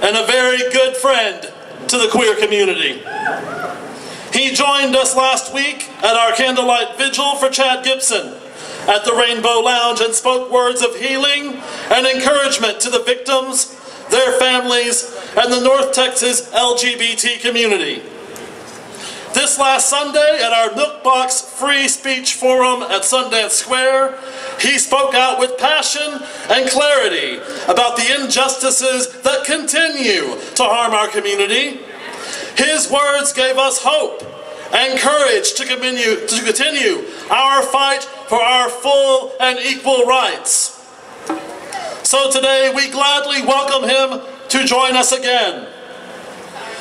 and a very good friend to the queer community. He joined us last week at our candlelight vigil for Chad Gibson at the Rainbow Lounge and spoke words of healing and encouragement to the victims, their families, and the North Texas LGBT community. This last Sunday at our Nookbox Free Speech Forum at Sundance Square, he spoke out with passion and clarity about the injustices that continue to harm our community. His words gave us hope and courage to continue our fight for our full and equal rights. So today we gladly welcome him to join us again.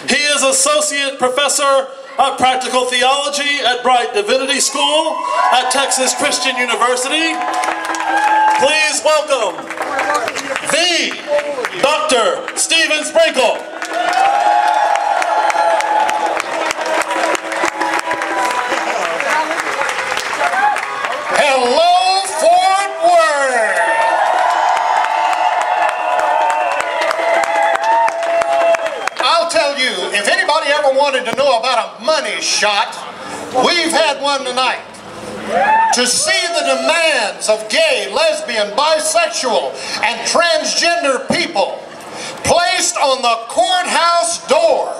He is Associate Professor of Practical Theology at Bright Divinity School at Texas Christian University. Please welcome the Dr. Stephen Sprinkle. Hello, Fort Worth! I'll tell you, if anybody ever wanted to know about a money shot, we've had one tonight. To see the demands of gay, lesbian, bisexual, and transgender people placed on the courthouse door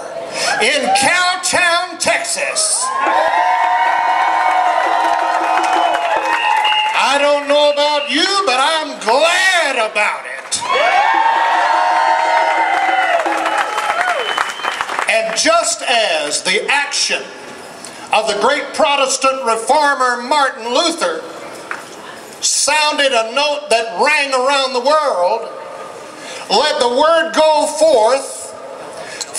in Cowtown, Texas. I don't know about you, but I'm glad about it. And just as the action of the great Protestant reformer Martin Luther sounded a note that rang around the world, let the word go forth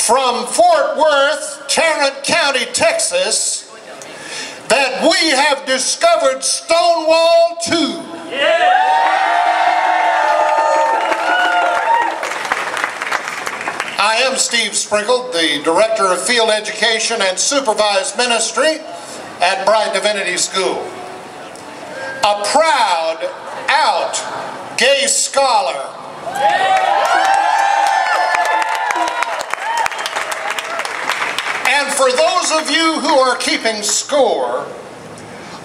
from Fort Worth, Tarrant County, Texas, that we have discovered Stonewall 2. I am Steve Sprinkle, the Director of Field Education and Supervised Ministry at Bright Divinity School. A proud, out gay scholar. And for those of you who are keeping score,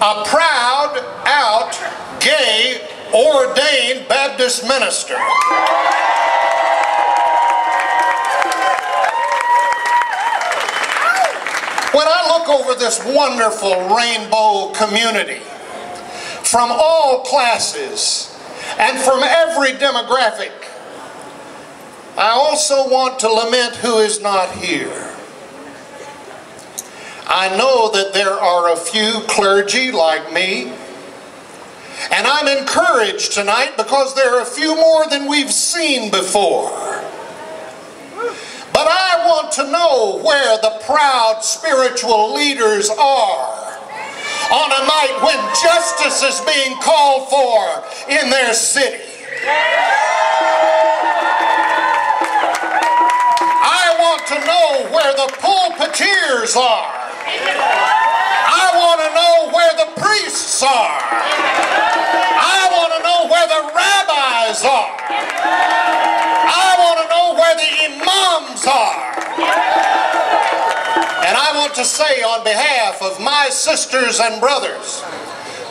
a proud, out, gay, ordained Baptist minister. When I look over this wonderful rainbow community, from all classes and from every demographic, I also want to lament who is not here. I know that there are a few clergy like me, and I'm encouraged tonight because there are a few more than we've seen before. But I want to know where the proud spiritual leaders are on a night when justice is being called for in their city. I want to know where the pulpiteers are. I want to know where the priests are. I want to know where the rabbis are. I want to know where the imams are. And I want to say on behalf of my sisters and brothers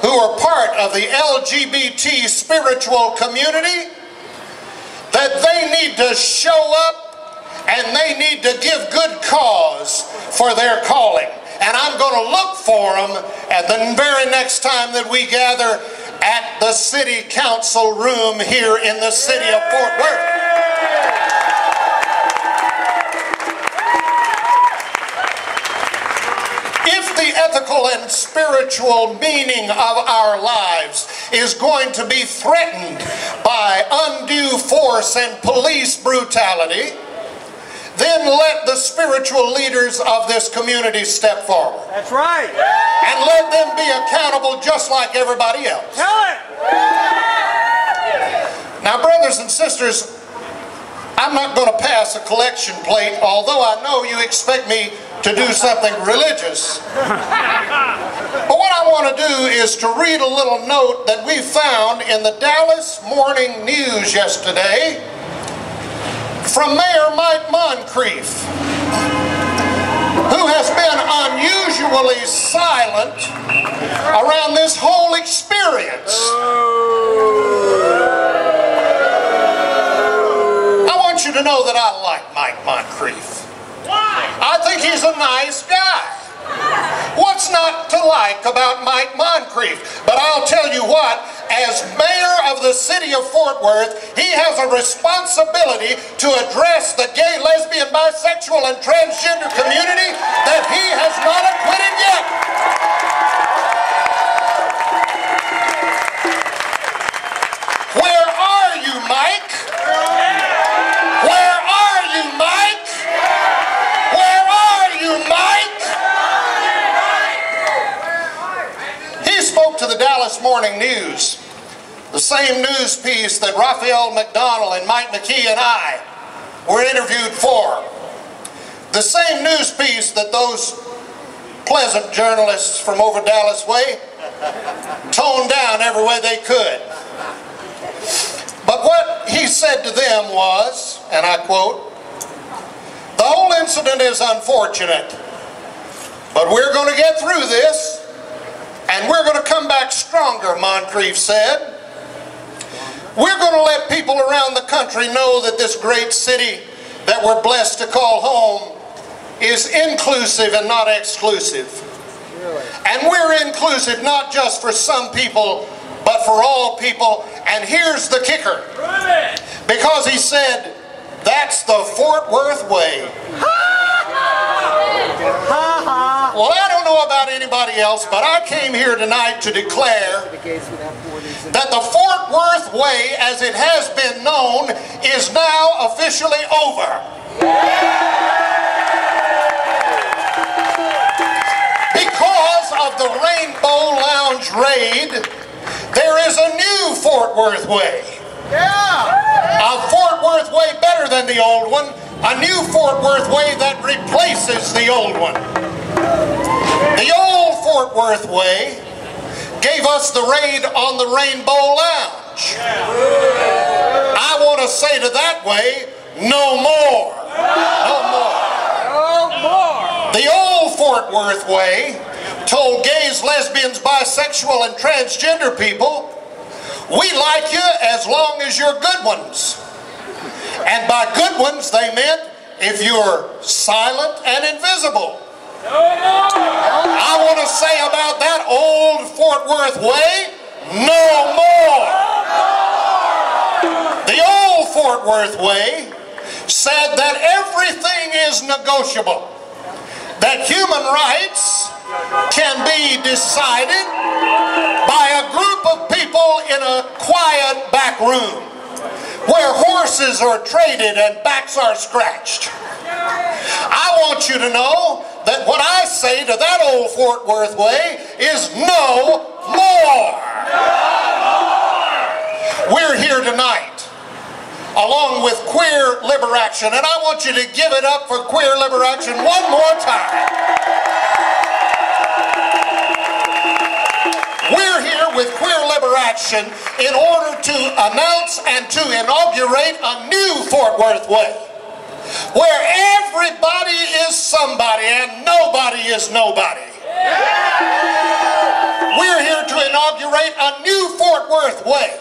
who are part of the LGBT spiritual community that they need to show up and they need to give good cause for their calling. And I'm going to look for them at the very next time that we gather at the city council room here in the city of Fort Worth. If the ethical and spiritual meaning of our lives is going to be threatened by undue force and police brutality, then let the spiritual leaders of this community step forward. That's right. And let them be accountable just like everybody else. Tell it. Now, brothers and sisters, I'm not going to pass a collection plate, although I know you expect me to do something religious. But what I want to do is to read a little note that we found in the Dallas Morning News yesterday from Mayor Mike Moncrief, who has been unusually silent around this whole experience. I want you to know that I like Mike Moncrief. I think he's a nice guy. What's not to like about Mike Moncrief? But I'll tell you what, as mayor of the city of Fort Worth, he has a responsibility to address the gay, lesbian, bisexual, and transgender community that he has not acquitted yet. Where are you, Mike? Where are you, Mike? Where are you, Mike? He spoke to the Dallas Morning News, the same news piece that Raphael McDonnell and Mike McKee and I were interviewed for. The same news piece that those pleasant journalists from over Dallas way toned down every way they could. But what he said to them was, and I quote, "The whole incident is unfortunate, but we're going to get through this, and we're going to come back stronger," Moncrief said. "We're going to let people around the country know that this great city that we're blessed to call home is inclusive and not exclusive. And we're inclusive not just for some people, but for all people. And here's the kicker. Because he said, that's the Fort Worth way." Well, I don't know about anybody else, but I came here tonight to declare that the Fort Worth way, as it has been known, is now officially over. Because of the Rainbow Lounge raid, there is a new Fort Worth way. A Fort Worth way better than the old one. A new Fort Worth way that replaces the old one. The old Fort Worth way gave us the raid on the Rainbow Lounge. I want to say to that way, no more. No more. No more. The old Fort Worth way told gays, lesbians, bisexual, and transgender people, we like you as long as you're good ones. And by good ones, they meant if you're silent and invisible. I want to say about that old Fort Worth way, no more. The old Fort Worth way said that everything is negotiable, that human rights can be decided by a group of people in a quiet back room where horses are traded and backs are scratched. I want you to know that what I say to that old Fort Worth way is no more. We're here tonight along with Queer Liberaction, and I want you to give it up for Queer Liberaction one more time. We're here with Queer Liberaction in order to announce and to inaugurate a new Fort Worth way, where everybody is somebody and nobody is nobody. We're here to inaugurate a new Fort Worth way,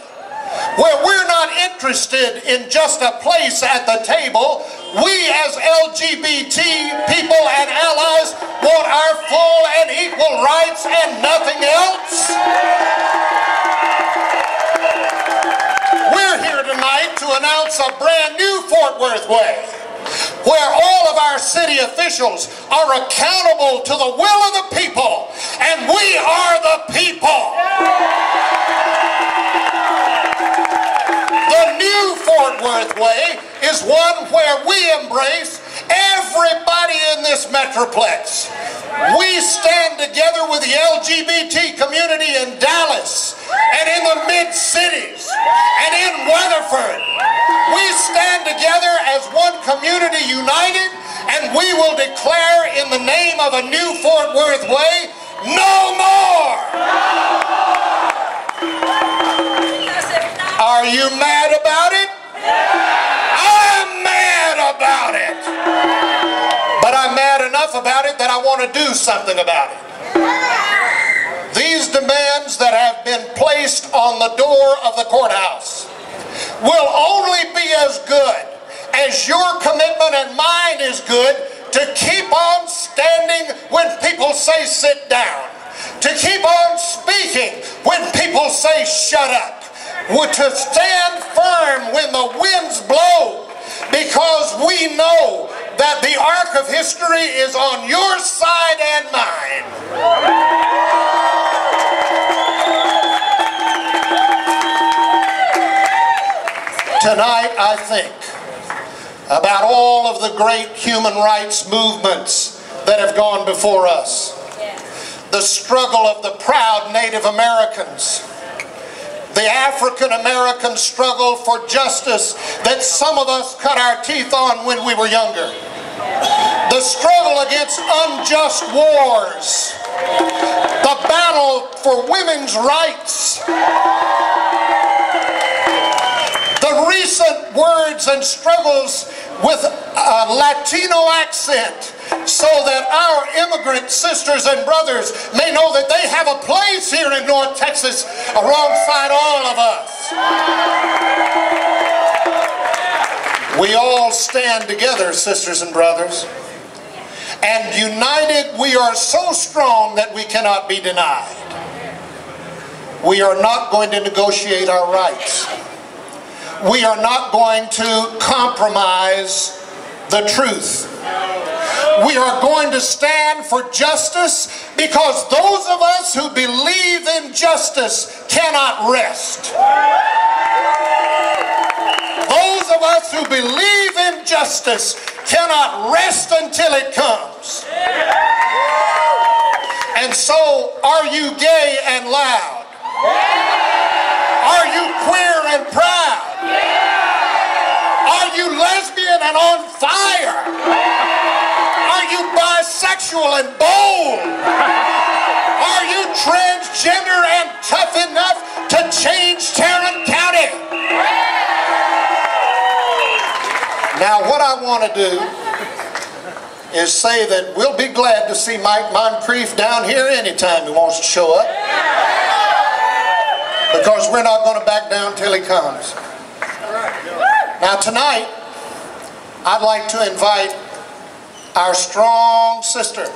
where we're not interested in just a place at the table. We as LGBT people and allies want our full and equal rights and nothing else. We're here tonight to announce a brand new Fort Worth way, where all of our city officials are accountable to the will of the people, and we are the people. The new Fort Worth way is one where we embrace everybody in this metroplex. We stand together with the LGBT community in Dallas and in the mid-cities and in Weatherford. We stand together as one community united, and we will declare in the name of a new Fort Worth way, no more! Are you mad about it? I'm mad about it that I want to do something about it. These demands that have been placed on the door of the courthouse will only be as good as your commitment and mine is good to keep on standing when people say sit down, to keep on speaking when people say shut up, to stand firm when the winds blow, because we know that the arc of history is on your side and mine. Tonight, I think about all of the great human rights movements that have gone before us. The struggle of the proud Native Americans, the African American struggle for justice that some of us cut our teeth on when we were younger, the struggle against unjust wars, the battle for women's rights, the recent words and struggles with a Latino accent, so that our immigrant sisters and brothers may know that they have a place here in North Texas alongside all of us. We all stand together, sisters and brothers, and united we are so strong that we cannot be denied. We are not going to negotiate our rights. We are not going to compromise the truth. We are going to stand for justice, because those of us who believe in justice cannot rest. Those of us who believe in justice cannot rest until it comes. And so, are you gay and loud? Are you queer and proud? Are you lesbian and on fire? Are you bisexual and bold? Are you transgender and tough enough to change Tarrant County? Now, what I want to do is say that we'll be glad to see Mike Moncrief down here anytime he wants to show up, because we're not going to back down till he comes. Now tonight, I'd like to invite our strong sister,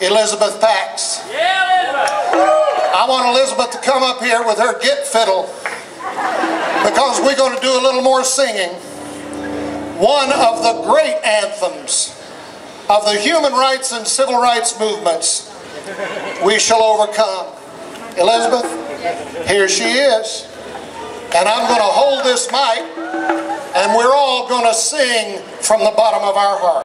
Elizabeth Pax. I want Elizabeth to come up here with her git fiddle, because we're going to do a little more singing. One of the great anthems of the human rights and civil rights movements, We Shall Overcome. Elizabeth, here she is. And I'm going to hold this mic, and we're all going to sing from the bottom of our heart.